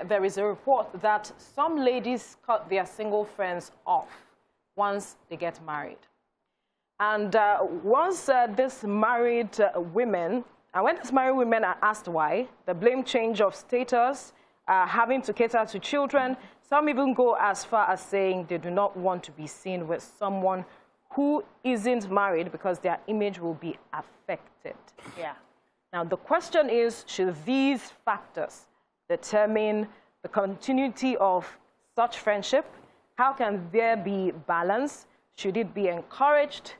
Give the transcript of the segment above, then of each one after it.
There is a report that some ladies cut their single friends off once they get married. And once these married women, and when these married women are asked why, the blame change of status, having to cater to children, some even go as far as saying they do not want to be seen with someone who isn't married because their image will be affected. Yeah. Now, the question is, should these factors determine the continuity of such friendship? How can there be balance? Should it be encouraged?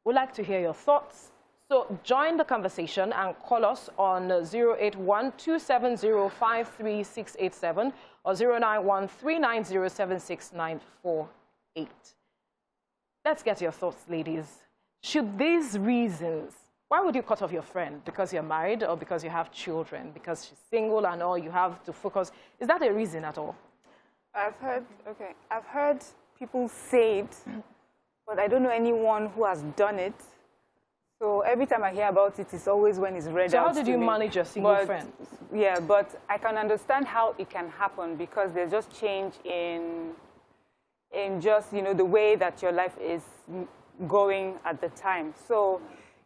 We'd like to hear your thoughts. So join the conversation and call us on 081-270-53687 or 091-390-76948. Let's get your thoughts, ladies. Should these reasons, why would you cut off your friend? Because you're married or because you have children? Because she's single and all, you have to focus. Is that a reason at all? I've heard people say it, but I don't know anyone who has done it. So every time I hear about it, it's always when it's read out. So how did you manage your single friend? Yeah, but I can understand how it can happen because there's just change in just, you know, the way that your life is going at the time. So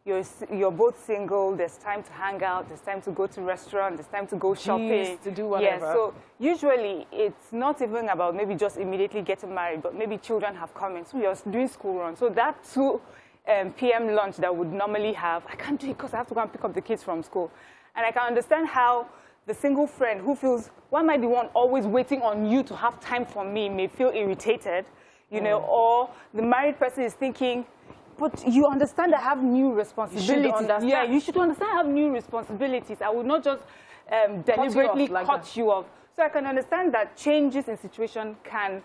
you're both single, there's time to hang out, there's time to go to restaurants, there's time to go shopping. To do whatever. Yeah, so usually it's not even about maybe just immediately getting married, but maybe children have come in, so you're doing school run. So that 2 p.m. lunch that would normally have, I can't do it because I have to go and pick up the kids from school. And I can understand how the single friend who feels, why am I the one always waiting on you to have time for me, may feel irritated, you know, or the married person is thinking, but you understand I have new responsibilities. Yeah, you should understand I have new responsibilities. I would not just deliberately cut you off. So I can understand that changes in situation can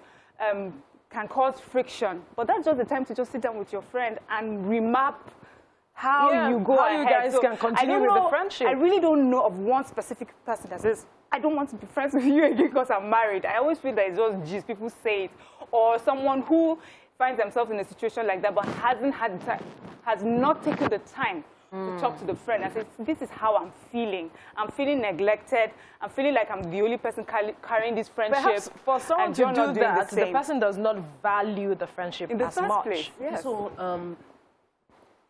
cause friction. But that's just the time to just sit down with your friend and remap how you go ahead. How you guys can continue with the friendship. I really don't know of one specific person that says, I don't want to be friends with you again because I'm married. I always feel that it's just gist. People say it. Or someone who finds themselves in a situation like that but hasn't had time, has not taken the time to talk to the friend and say, this is how I'm feeling. I'm feeling neglected. I'm feeling like I'm the only person carrying this friendship. Perhaps for someone to do that, the person does not value the friendship in the as first much. place. Yes. So,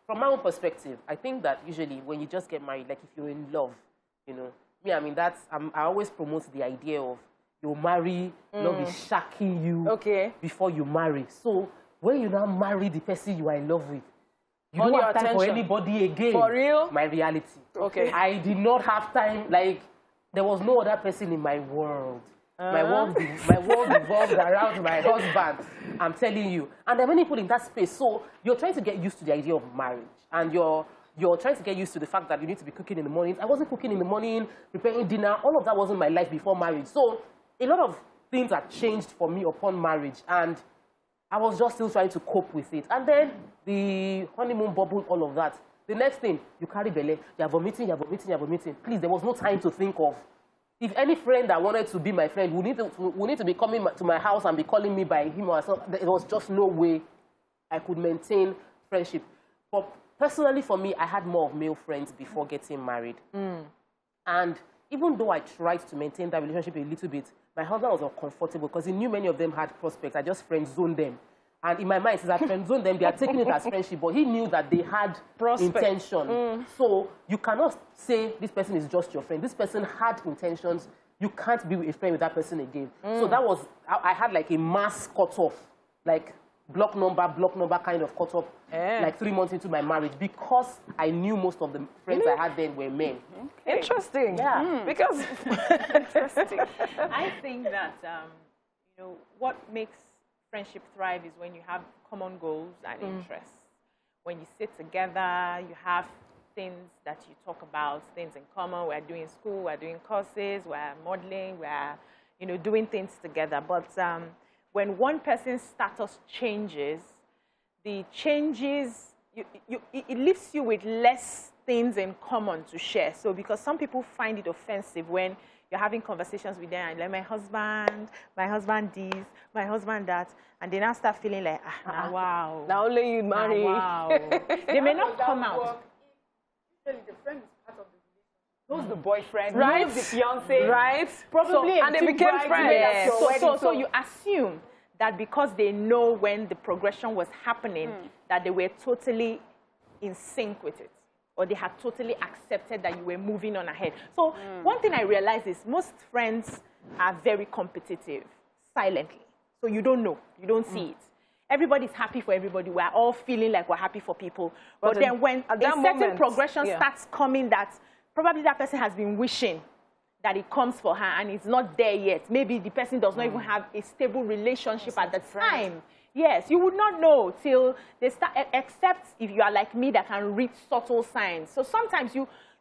from my own perspective, I think that usually when you just get married, like if you're in love, you know, I mean, I always promote the idea of you marry, love is shacking you before you marry. So when you now marry the person you are in love with, you don't have time for anybody again. For real? My reality. Okay. I did not have time, like, there was no other person in my world. My world revolved around my husband, I'm telling you. And there are many people in that space. So you're trying to get used to the idea of marriage. And you're trying to get used to the fact that you need to be cooking in the morning. I wasn't cooking in the morning, preparing dinner. All of that wasn't my life before marriage. So a lot of things have changed for me upon marriage. And I was just still trying to cope with it. And then the honeymoon bubble, all of that. The next thing, you carry belly, you're vomiting. Please, there was no time to think of. If any friend that wanted to be my friend would need to be coming to my house and be calling me by him or herself, there was just no way I could maintain friendship. But personally, for me, I had more of male friends before getting married. And even though I tried to maintain that relationship a little bit, my husband was uncomfortable because he knew many of them had prospects. I just friend-zoned them. And in my mind, since I friend-zoned them, they are taking it as friendship, but he knew that they had intention. So you cannot say this person is just your friend. This person had intentions. You can't be a friend with that person again. So that was, I had like a mass cutoff, like block number kind of cutoff, like 3 months into my marriage, because I knew most of the friends I had then were men. Interesting. Yeah. Because interesting. I think that, you know, what makes friendship thrive is when you have common goals and interests. When you sit together, you have things that you talk about, things in common. We're doing school, we're doing courses, we're modeling, we're, you know, doing things together. But when one person's status changes, the changes, it leaves you with less things in common to share. So because some people find it offensive when you're having conversations with them and like, my husband this, my husband that, and they now start feeling like, wow. Now only you marry. Wow. They may not come out. Usually the friend is part of the knows the boyfriend, Right. knows the fiance, Right. probably and they became friends. So you assume that because they know when the progression was happening, that they were totally in sync with it, or they had totally accepted that you were moving on ahead. So one thing I realized is most friends are very competitive, silently. So you don't know, you don't see it. Everybody's happy for everybody. We're all feeling like we're happy for people. But then when a certain progression starts coming, that probably that person has been wishing that it comes for her and it's not there yet. Maybe the person does not even have a stable relationship at the time. Yes, you would not know till they start, except if you are like me that can read subtle signs. So sometimes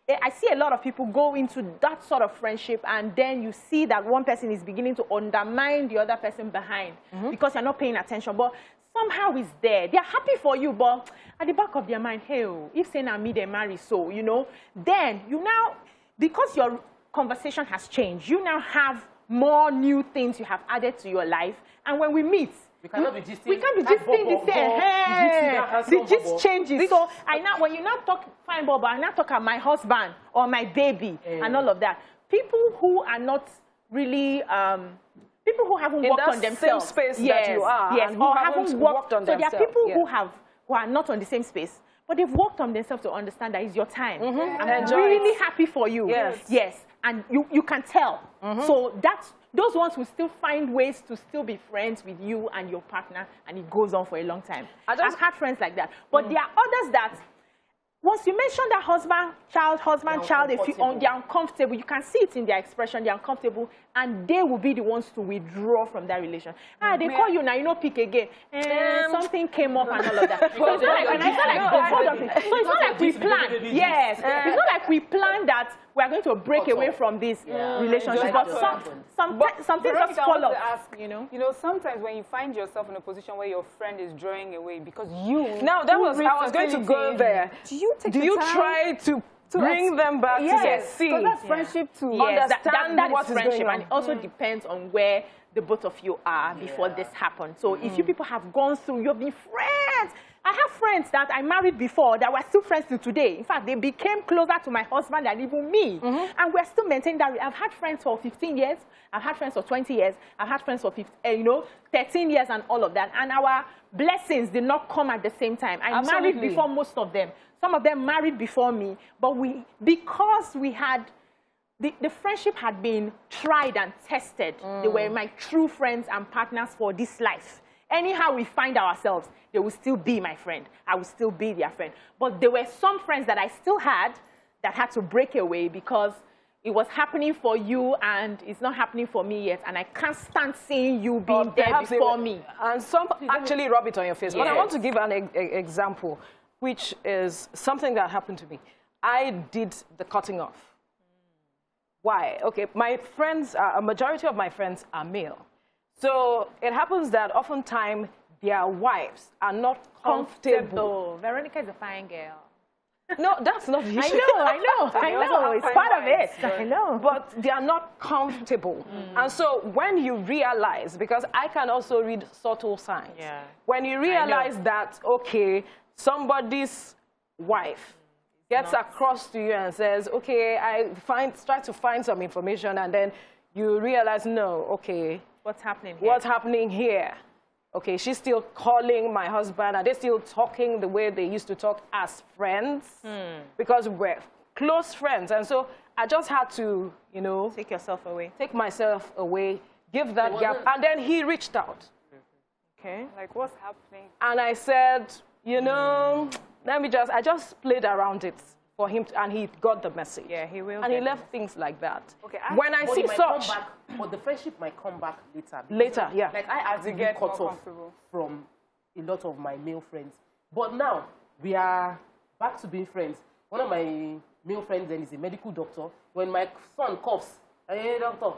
I see a lot of people go into that sort of friendship and then you see that one person is beginning to undermine the other person behind because you're not paying attention. But somehow it's there. They're happy for you, but at the back of their mind, hey, if say now me they marry, so, you know, then you now, because your conversation has changed, you now have more new things you have added to your life. And when we meet, we cannot be gisting. We can't be gisting the same. The gist changes. So when you not talk fine, Bob, I not talk about my husband or my baby and all of that. People who are not really people who haven't worked on themselves. Same space that you are, yes, and who or haven't worked on themselves. So there are people who are not on the same space, but they've worked on themselves to understand that it's your time. I'm really happy for you. Yes, and you can tell. So those ones will still find ways to still be friends with you and your partner, and it goes on for a long time. I've had friends like that. But there are others that, once you mention that husband, child, if they're uncomfortable, you can see it in their expression, they're uncomfortable, and they will be the ones to withdraw from that relation. They call you now, you know, pick again. Something came up and all of that. So it's not like we planned. Yes, it's not like we planned that we are going to break away from this relationship. But something just follows. You know, sometimes when you find yourself in a position where your friend is drawing away because you... Now, I was going to go there. Do you try to bring them back to see? Because that's friendship too. Yes, Understand that what is is friendship. going on. And it also depends on where the both of you are before this happened. So if you people have gone through, you've been friends. I have friends that I married before that were still friends till today. In fact, they became closer to my husband than even me. And we're still maintaining that. I've had friends for 15 years. I've had friends for 20 years. I've had friends for 13 years and all of that. And our blessings did not come at the same time. I married before most of them. Some of them married before me. But because we had, the friendship had been tried and tested. They were my true friends and partners for this life. Anyhow we find ourselves, they will still be my friend. I will still be their friend. But there were some friends that I still had that had to break away because it was happening for you and it's not happening for me yet. And I can't stand seeing you being there before me. And some actually rub it on your face. But I want to give an example, which is something that happened to me. I did the cutting off. Why? Okay, my friends, a majority of my friends are male. So it happens that oftentimes their wives are not comfortable. Veronica is a fine girl. No, that's not the issue. I know. It's part of it. I know. But they are not comfortable. And so when you realize, because I can also read subtle signs. Yeah. When you realize that, okay, somebody's wife gets across to you and says, okay, try to find some information, and then you realize, no, okay, what's happening here? What's happening here? Okay, she's still calling my husband. Are they still talking the way they used to talk as friends? Because we're close friends. And so I just had to, take yourself away. Take myself away, give that gap. And then he reached out. Okay. Like, what's happening? And I said, I just played around it for him, and he got the message. Yeah, he will. And he left things like that. Okay. When I see such... But the friendship might come back later. Later, yeah. Like, I actively cut off from a lot of my male friends. But now, we are back to being friends. One of my male friends then is a medical doctor. When my son coughs, hey, doctor,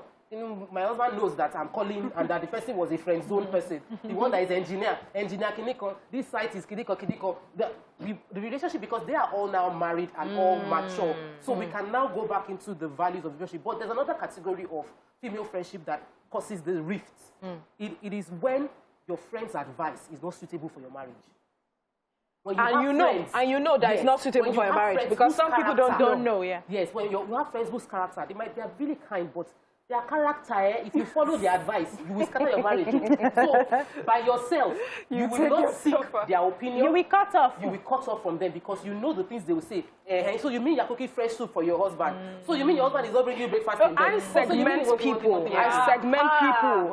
my husband knows that I'm calling and that the person was a friend zone person. The one that is engineer Kiniko, this site is Kiniko. The relationship, because they are all now married and all mature. So we can now go back into the values of the relationship. But there's another category of female friendship that causes the rifts. It is when your friend's advice is not suitable for your marriage. And you know that it's not suitable for a marriage, because some people don't know. Yeah. Yes, when you have friends whose character, they are really kind, but their character, if you follow their advice, you will scatter your marriage. So, by yourself, you will not seek their opinion. You will cut off. You will cut off from them because you know the things they will say. So you mean you're cooking fresh soup for your husband. So you mean your husband is not bringing you breakfast in bed. I segment people.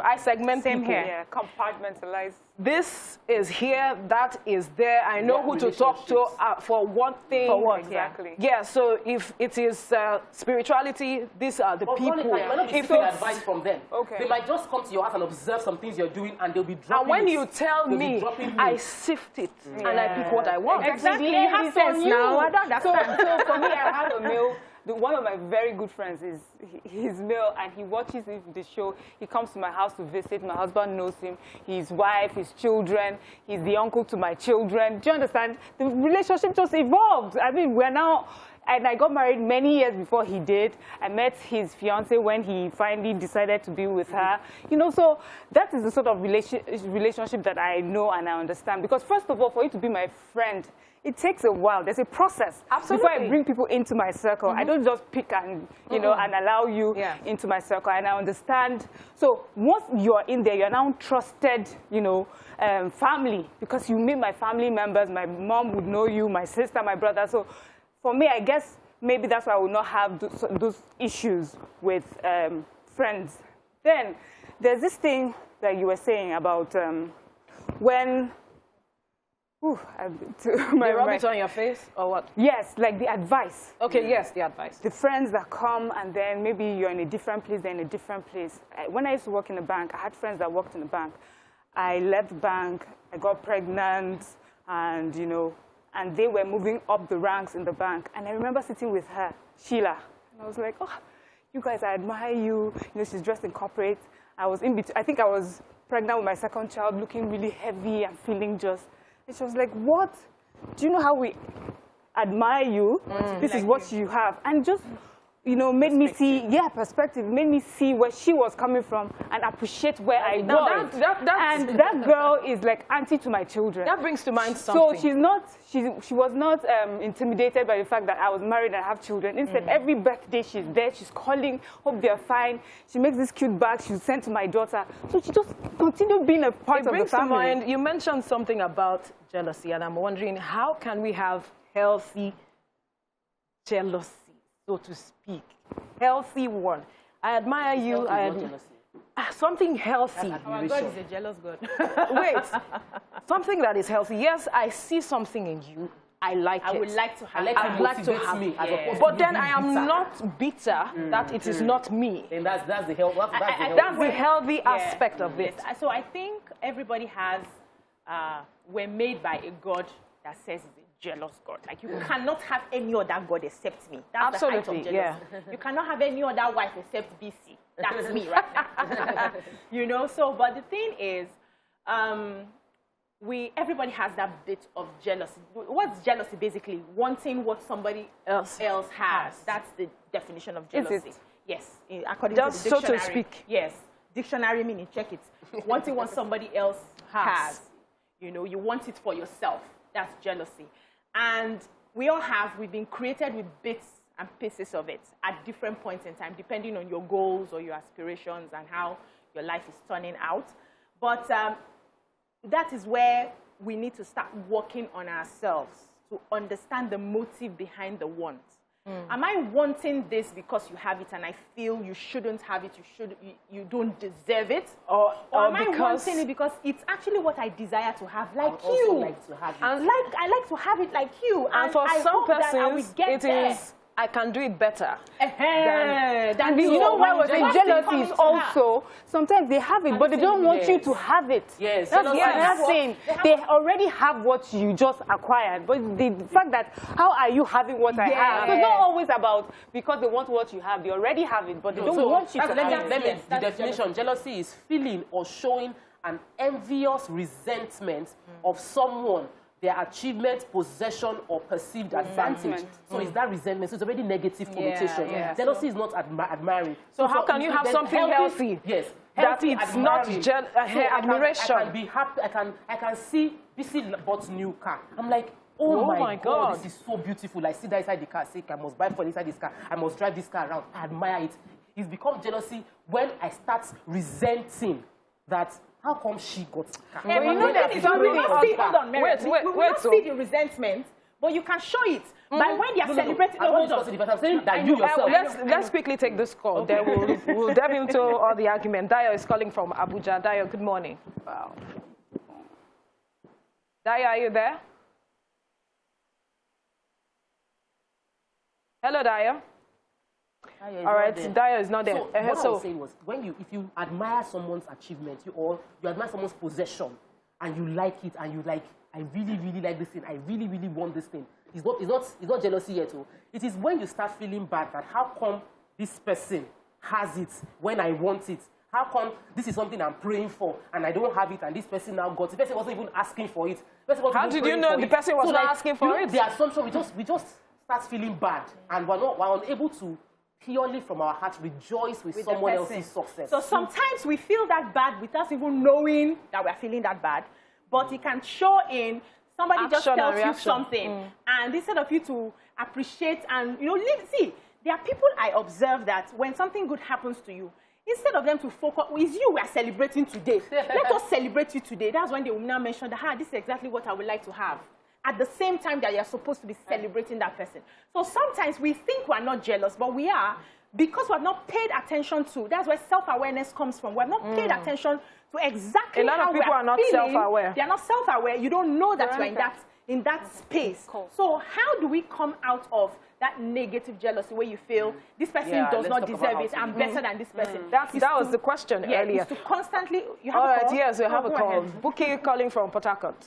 I segment Same people. here. Yeah, compartmentalize. This is here, that is there. I know who to talk to for what thing. For what, exactly. Yeah, so if it is spirituality, these are the people. You might not be seeking advice from them. Okay. They might just come to your house and observe some things you're doing, and they'll be dropping And when you tell me, I sift it, and I pick what I want. Exactly. You have sense now. I don't understand. So for me, I have a male. One of my very good friends is he's male, and he watches the show. He comes to my house to visit. My husband knows him. His wife, his children. He's the uncle to my children. Do you understand? The relationship just evolved. I mean, we're now. And I got married many years before he did. I met his fiancée when he finally decided to be with her. You know, so that is the sort of relationship that I know and I understand. Because first of all, for you to be my friend, it takes a while. There's a process. Absolutely. Before I bring people into my circle, I don't just pick and, you know, and allow you into my circle. And I understand. So once you're in there, you're now trusted, you know, family. Because you meet my family members. My mom would know you, my sister, my brother. So for me, I guess maybe that's why I will not have those issues with friends. Then there's this thing that you were saying about when... They rub it on your face, or what? Yes, like the advice. Okay, yes, the advice. The friends that come, and then maybe you're in a different place, they're in a different place. When I used to work in the bank, I had friends that worked in the bank. I left the bank, I got pregnant, and, you know, and they were moving up the ranks in the bank. And I remember sitting with her, Sheila, and I was like, oh, you guys, I admire you. You know, she's dressed in corporate. I was in between. I think I was pregnant with my second child, looking really heavy and feeling just... And she was like, what? Do you know how we admire you? This is what you have. And just, you know, made me see, perspective, made me see where she was coming from and appreciate where I was. And that girl is like auntie to my children. That brings to mind something. So she was not intimidated by the fact that I was married and have children. Instead, every birthday she's there, she's calling, hope they're fine. She makes this cute bag she's sent to my daughter. So she just continued being a part of the family. It brings to mind, you mentioned something about jealousy, and I'm wondering, how can we have healthy jealousy, so to speak? Healthy one. I admire you. Something healthy. Our God is a jealous God. Wait. Something that is healthy. Yes, I see something in you. I like it. I would like to have I'd like to have me. But then I am not bitter that it is not me. And that's the healthy. That's the healthy aspect of it. So I think everybody has, we're made by a God that says he's a jealous God. Like, you cannot have any other God except me. That's the height of jealousy. You cannot have any other wife except BC. That's me right now. You know, so, but the thing is, everybody has that bit of jealousy. What's jealousy? Basically, wanting what somebody else has. That's the definition of jealousy. Is it? Yes, according to the dictionary. So to speak. Yes, dictionary meaning, check it. Wanting what somebody else has. You know, you want it for yourself. That's jealousy. And we've been created with bits and pieces of it at different points in time, depending on your goals or your aspirations and how your life is turning out. But that is where we need to start working on ourselves to understand the motive behind the want. Am I wanting this because you have it and I feel you shouldn't have it, you don't deserve it? Or am I wanting it because it's actually what I desire to have, like you? Like to have it. And I like to have it like you. And for some persons, it is, I can do it better. And you know why was it? Jealousy is also, sometimes they have it, but they don't want you to have it. Yes. That's what I'm saying. They already have what you just acquired. But the fact that, how are you having what I have? It's not always about because they want what you have. They already have it, but they don't want you to have it. The definition, jealousy is feeling or showing an envious resentment of someone, their achievement, possession, or perceived advantage. So it's that resentment. So it's already negative connotation. Jealousy is not admiring. So how can you have something healthy? Yes. that it's not admiration. I can be happy. I can see BC bought new car. I'm like, oh my God, this is so beautiful. I see that inside the car. I say, I must buy for inside this car. I must drive this car around. I admire it. It's become jealousy when I start resenting that. How come she got car? Yeah, you know that we don't see the resentment, but you can show it by when they are celebrating. I'm saying that you yourself. Let's quickly take this call. Okay. Then we'll delve into all the argument. Dayo is calling from Abuja. Dayo, good morning. Wow. Dayo, are you there? Hello, Dayo. All right, Dayo is not there. So what I was saying was, if you admire someone's achievement, you admire someone's possession, and you like it, and you like, I really, really like this thing. I really, really want this thing. It's not jealousy yet. It is when you start feeling bad that how come this person has it when I want it? How come this is something I'm praying for and I don't have it, and this person now got it? The person wasn't even asking for it. How did you know the person was not asking for it? The assumption, we just start feeling bad, and we're unable to purely from our heart rejoice with someone else's success. So sometimes we feel that bad without even knowing that we're feeling that bad, but it can show in somebody action just tells you something, and instead of you to appreciate and see, there are people I observe that when something good happens to you, instead of them to focus, it's you we are celebrating today. Let us celebrate you today. That's when they will now mention that, this is exactly what I would like to have. At the same time that you're supposed to be celebrating that person. So sometimes we think we're not jealous, but we are, because we've not paid attention to. That's where self-awareness comes from. We've not paid attention to exactly how a lot of people are not self-aware. They're not self-aware. You don't know that you're in that space. Cool. So how do we come out of that negative jealousy where you feel this person does not deserve it, I'm better than this person? That was the question earlier. To constantly, you have all a right, call? Yes, we have a call. Buki calling from Port Harcourt.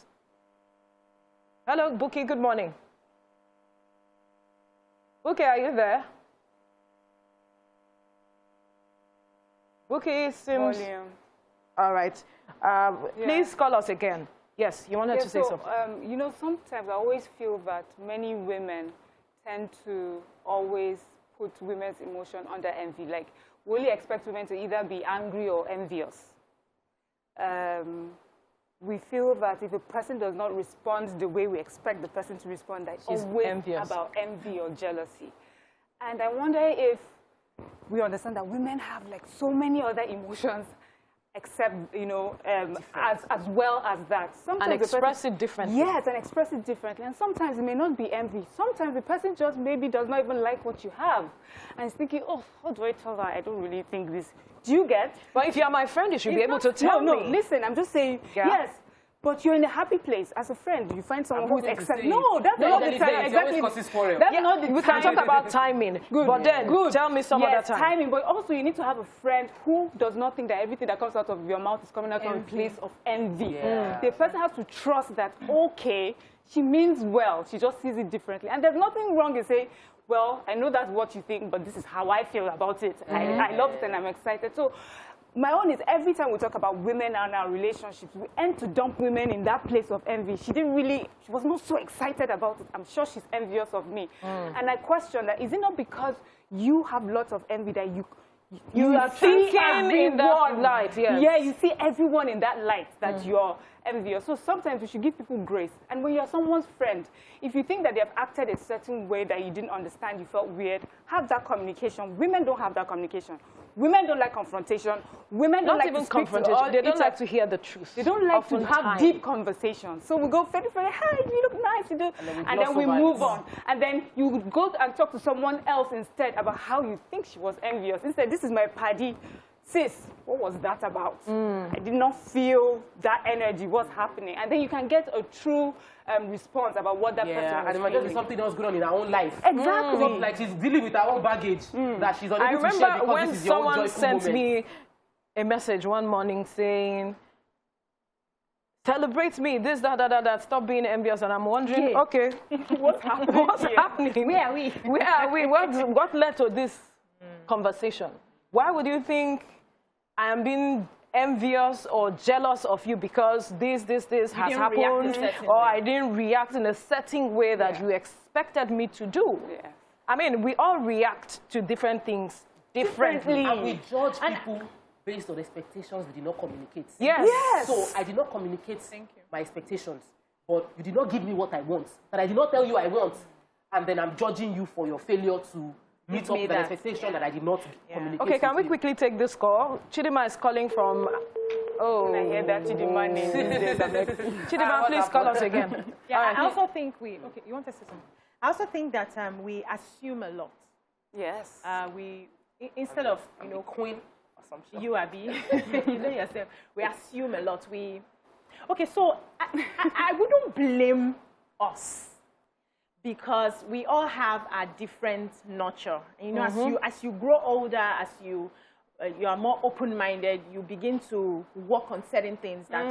Hello, Buki, good morning. Buki, are you there? Buki seems... Volume. All right. Please call us again. Yes, you wanted to say something. You know, sometimes I always feel that many women tend to always put women's emotion under envy. Like, we only expect women to either be angry or envious. We feel that if a person does not respond the way we expect the person to respond, that she's always envious. About envy or jealousy. And I wonder if we understand that women have like so many other emotions except, as well as that. Sometimes and express it differently. Yes, and express it differently. And sometimes it may not be envy. Sometimes the person just maybe does not even like what you have. And is thinking, oh, how do I tell her I don't really think this? Do you get? But if you're my friend, you should be able to tell me. No, listen, I'm just saying, yes. But you're in a happy place as a friend. You find someone who's accepting. No, that's not the time. Exactly. That's not the time. We can talk about timing. Good. But then, tell me some other time. Timing. But also, you need to have a friend who does not think that everything that comes out of your mouth is coming out from a place of envy. Yeah. The person has to trust that, okay, she means well. She just sees it differently. And there's nothing wrong in saying, well, I know that's what you think, but this is how I feel about it. I love it and I'm excited. So my own is every time we talk about women and our relationships, we end to dump women in that place of envy. She was not so excited about it. I'm sure she's envious of me. And I question that, is it not because you have lots of envy that you are see in that light? Yes. Yeah, you see everyone in that light that you're envious. So sometimes we should give people grace. And when you're someone's friend, if you think that they have acted a certain way that you didn't understand, you felt weird, have that communication. Women don't have that communication. Women don't like confrontation. Women don't like to speak to others. They don't like to hear the truth. They don't like to have deep conversations. So we go very, very, hi, you look nice, you do. And then we move on. And then you would go and talk to someone else instead about how you think she was envious. Instead, this is my paddy. Sis, what was that about? I did not feel that energy. What's happening? And then you can get a true response about what that person was feeling. And there's something else going on in her own life. Exactly. Like she's dealing with her own baggage that she's unable I to share remember because when this is your own someone joyful sent moment. me a message one morning saying, celebrate me, this, that, stop being envious. And I'm wondering, okay, what's happening? What's happening? Where are we? Where are we? What led to this conversation? Why would you think I am being envious or jealous of you because this has happened, or I didn't react in a certain way that you expected me to do? Yeah. I mean, we all react to different things differently. And we judge people based on expectations we did not communicate. Yes. So I did not communicate Thank you. my expectations, but you did not give me what I want, that I did not tell you I want, and then I'm judging you for your failure to meet up with an expectation that I did not communicate. Okay, can we with you. quickly take this call? Chidima is calling from... Oh. I hear that Chidima name these days. I'm like, Chidima, please call us again. Yeah, All right. I also think okay, you want to say something? I also think that we assume a lot. yes. Instead of, Queen assumption. you, Abby, you know yourself, we assume a lot. Okay, so I wouldn't blame us because we all have a different nurture. As you grow older, as you are more open-minded, you begin to work on certain things that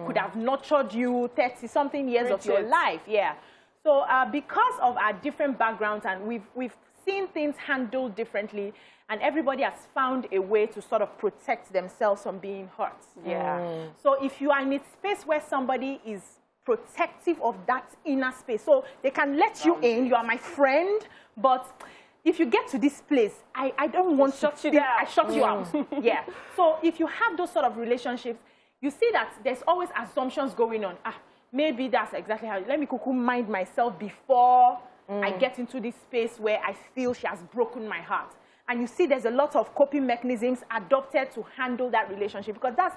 could have nurtured you 30-something years of your life. Yeah. So because of our different backgrounds, and we've seen things handled differently, and everybody has found a way to sort of protect themselves from being hurt. Yeah. So if you are in a space where somebody is protective of that inner space, so they can let you in, you are my friend, but if you get to this place, I don't want to feel, I shut you out. Yeah. So if you have those sort of relationships, you see that there's always assumptions going on. Maybe that's exactly how, let me kuku mind myself before I get into this space where I feel she has broken my heart. And you see there's a lot of coping mechanisms adopted to handle that relationship, because that's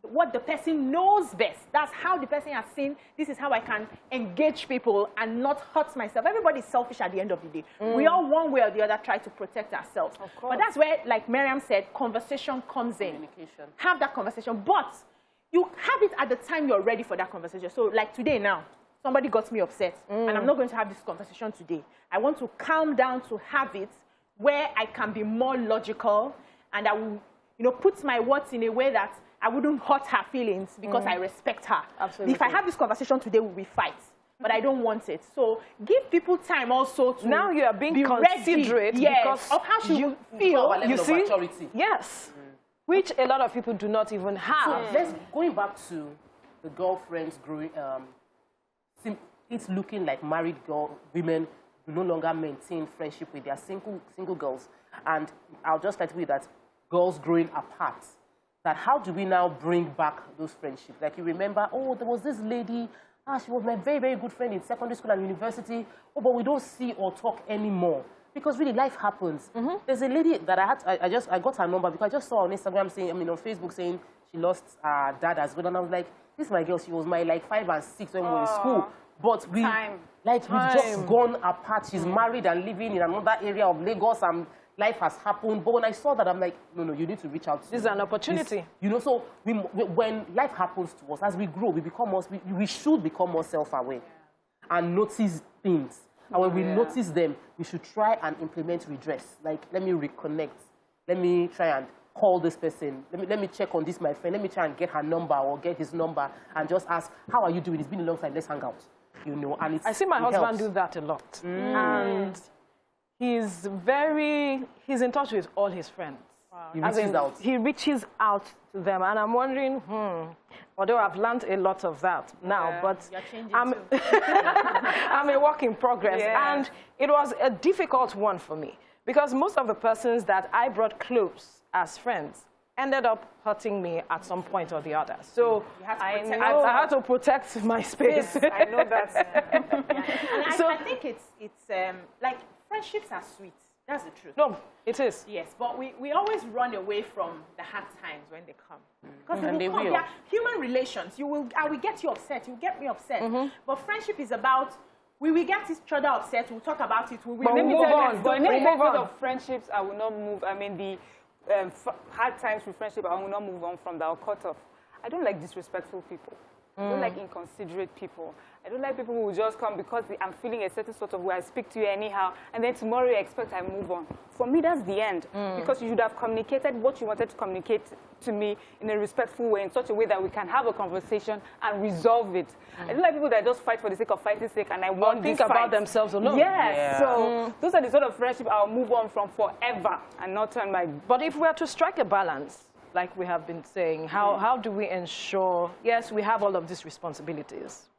what the person knows best. That's how the person has seen, this is how I can engage people and not hurt myself. Everybody's selfish at the end of the day. We all, one way or the other, try to protect ourselves. Of course. But that's where, like Miriam said, conversation comes in. Communication. Have that conversation. But you have it at the time you're ready for that conversation. So like today now, somebody got me upset, and I'm not going to have this conversation today. I want to calm down to have it where I can be more logical, and I will, put my words in a way that I wouldn't hurt her feelings because I respect her. Absolutely. If I have this conversation today, we fight. But I don't want it. So give people time also to Now you are being be considerate ready, yes, because of how she will Our feel. level You of see? maturity. Yes. Which a lot of people do not even have. Let's going back to the girlfriends growing. It's looking like married women who no longer maintain friendship with their single girls, and I'll just like to read that girls growing apart. That how do we now bring back those friendships? Like you remember, oh, there was this lady. She was my very, very good friend in secondary school and university. Oh, but we don't see or talk anymore. Because really, life happens. There's a lady that I got her number because I just saw on Instagram saying, on Facebook saying she lost her dad as well. And I was like, this is my girl. She was my 5 and 6 when we were in school. But we've just gone apart. She's married and living in another area of Lagos, and life has happened. But when I saw that, I'm like, no, you need to reach out to This is an opportunity. So when life happens to us, as we grow, we should become more self-aware and notice things. And when we notice them, we should try and implement redress. Like, let me reconnect. Let me try and call this person. Let me check on this, my friend. Let me try and get her number or get his number and just ask, how are you doing? It's been a long time. Let's hang out. And I see my husband do that a lot. And he's in touch with all his friends. Wow. He reaches out. He reaches out to them. And I'm wondering, although I've learned a lot of that now, but I'm a work in progress. Yeah. And it was a difficult one for me because most of the persons that I brought close as friends ended up hurting me at some point or the other. So I had to protect my space. Yes, I know that. I think it's like friendships are sweet. That's the truth. No, it is. Yes, but we always run away from the hard times when they come. Because they are human relations. I will get you upset. You get me upset. But friendship is about, we will get each other upset. We'll talk about it. We'll move on. But in the of friendships, I will not move. I mean, the hard times with friendship, I will not move on from that. I'll cut off. I don't like disrespectful people. I don't like inconsiderate people. I don't like people who will just come because I'm feeling a certain sort of way. I speak to you anyhow, and then tomorrow you expect I move on. For me, that's the end. Because you should have communicated what you wanted to communicate to me in a respectful way, in such a way that we can have a conversation and resolve it. I don't like people that just fight for the sake of fighting's sake, and I want think about themselves alone. Yes. Yeah. So those are the sort of friendship I'll move on from forever and not turn my... But if we are to strike a balance, like we have been saying, how do we ensure, yes, we have all of these responsibilities,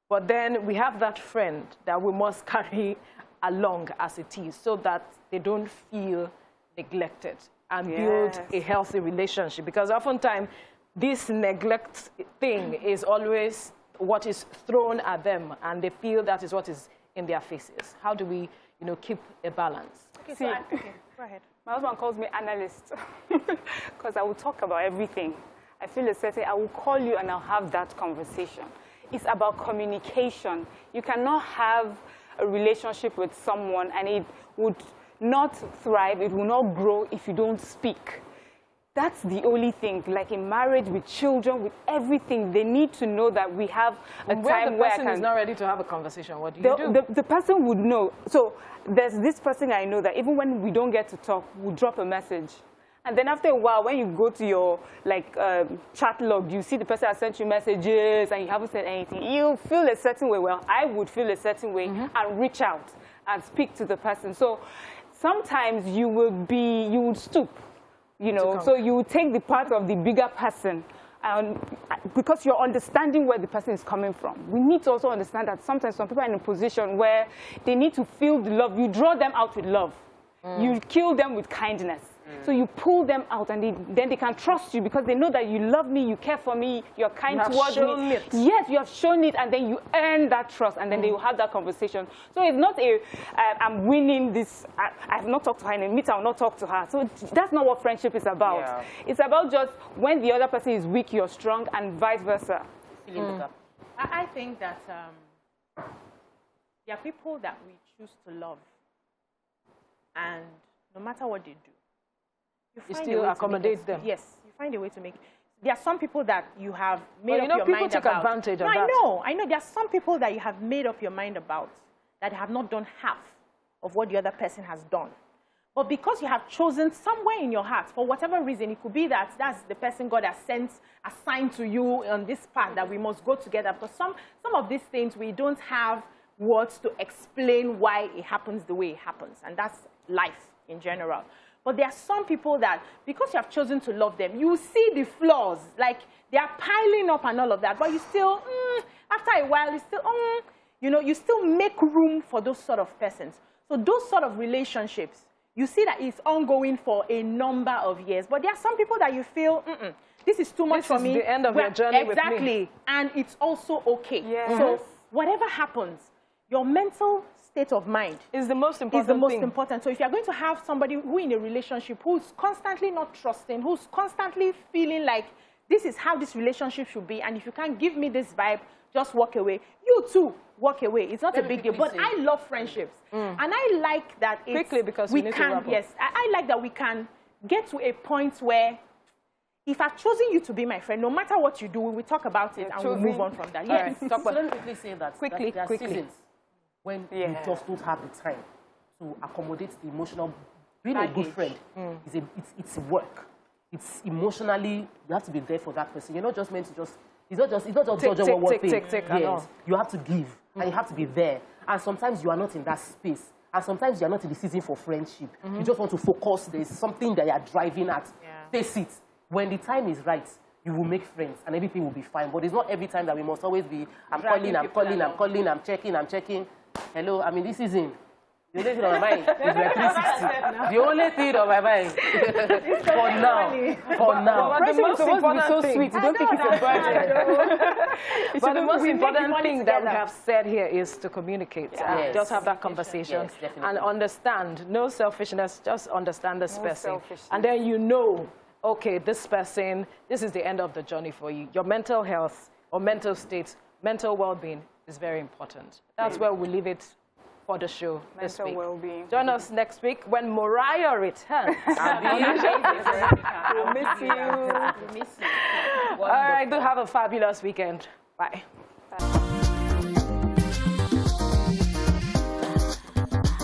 but then we have that friend that we must carry along as it is so that they don't feel neglected and build a healthy relationship. Because oftentimes, this neglect thing is always what is thrown at them, and they feel that is what is in their faces. How do we, keep a balance? Okay, so okay, go ahead. My husband calls me analyst because I will talk about everything. I feel a certain, I will call you and I'll have that conversation. It's about communication. You cannot have a relationship with someone and it would not thrive, it will not grow if you don't speak. That's the only thing. Like in marriage, with children, with everything, they need to know that we have a time where the person is not ready to have a conversation, what do you do? The person would know. So there's this person I know that even when we don't get to talk, we'll drop a message. And then after a while, when you go to your chat log, you see the person has sent you messages and you haven't said anything. You feel a certain way. Well, I would feel a certain way and reach out and speak to the person. So sometimes you would stoop. So you take the part of the bigger person, because you're understanding where the person is coming from. We need to also understand that sometimes some people are in a position where they need to feel the love. You draw them out with love. You kill them with kindness. So you pull them out, and then they can trust you because they know that you love me, you care for me, you're kind towards me. It. Yes, you have shown it, and then you earn that trust, and then they will have that conversation. So it's not I'm winning this. I've not talked to her in a meeting, I'll not talk to her. So that's not what friendship is about. Yeah. It's about just when the other person is weak, you're strong, and vice versa. I think that there are people that we choose to love, and no matter what they do, you still accommodate them. Yes, you find a way to make. There are some people that you have made up your mind about. People take advantage of that. I know. There are some people that you have made up your mind about that have not done half of what the other person has done. But because you have chosen somewhere in your heart, for whatever reason, it could be that that's the person God has assigned to you on this path that we must go together. Because some of these things, we don't have words to explain why it happens the way it happens. And that's life in general. But there are some people that, because you have chosen to love them, you see the flaws, like they are piling up and all of that, but you still, after a while, you still, you still make room for those sort of persons. So those sort of relationships, you see that it's ongoing for a number of years. But there are some people that you feel, this is too much for me. This is the end of your journey with me. Exactly, and it's also okay. Yes. So whatever happens, your mental state of mind is the most important important. So if you're going to have somebody who in a relationship who's constantly not trusting, who's constantly feeling like this is how this relationship should be, and if you can't give me this vibe, just walk away. You too, walk away. It's not a big deal. But I love friendships. And I like that quickly, because we can, yes, I like that we can get to a point where if I've chosen you to be my friend, no matter what you do, we talk about it and we'll move on from that. Yes. So let me quickly say that. Quickly. Seasons when you just don't have the time to accommodate the emotional. Being a good friend it's work. It's emotionally, you have to be there for that person. You're not just meant to just, it's not just take. Yes, you have to give and you have to be there. And sometimes you are not in that space. And sometimes you are not in the season for friendship. You just want to focus. There's something that you are driving at. Face it. When the time is right, you will make friends and everything will be fine. But it's not every time that we must always be, I'm calling, I'm checking. Hello, I mean, this season, the only thing on my mind is like 360. The only thing on my mind for now. But the most important so thing, sweet. You don't think it's a burden. But the most important thing that we have said here is to communicate. Yes. Just have that conversation and understand. No selfishness, just understand this person. And then you know, okay, this person, this is the end of the journey for you. Your mental health or mental state, mental well-being is very important. That's where we leave it for the show this week. Well-being. Join us next week when Mariah returns. We'll miss you. All right, do have a fabulous weekend. Bye.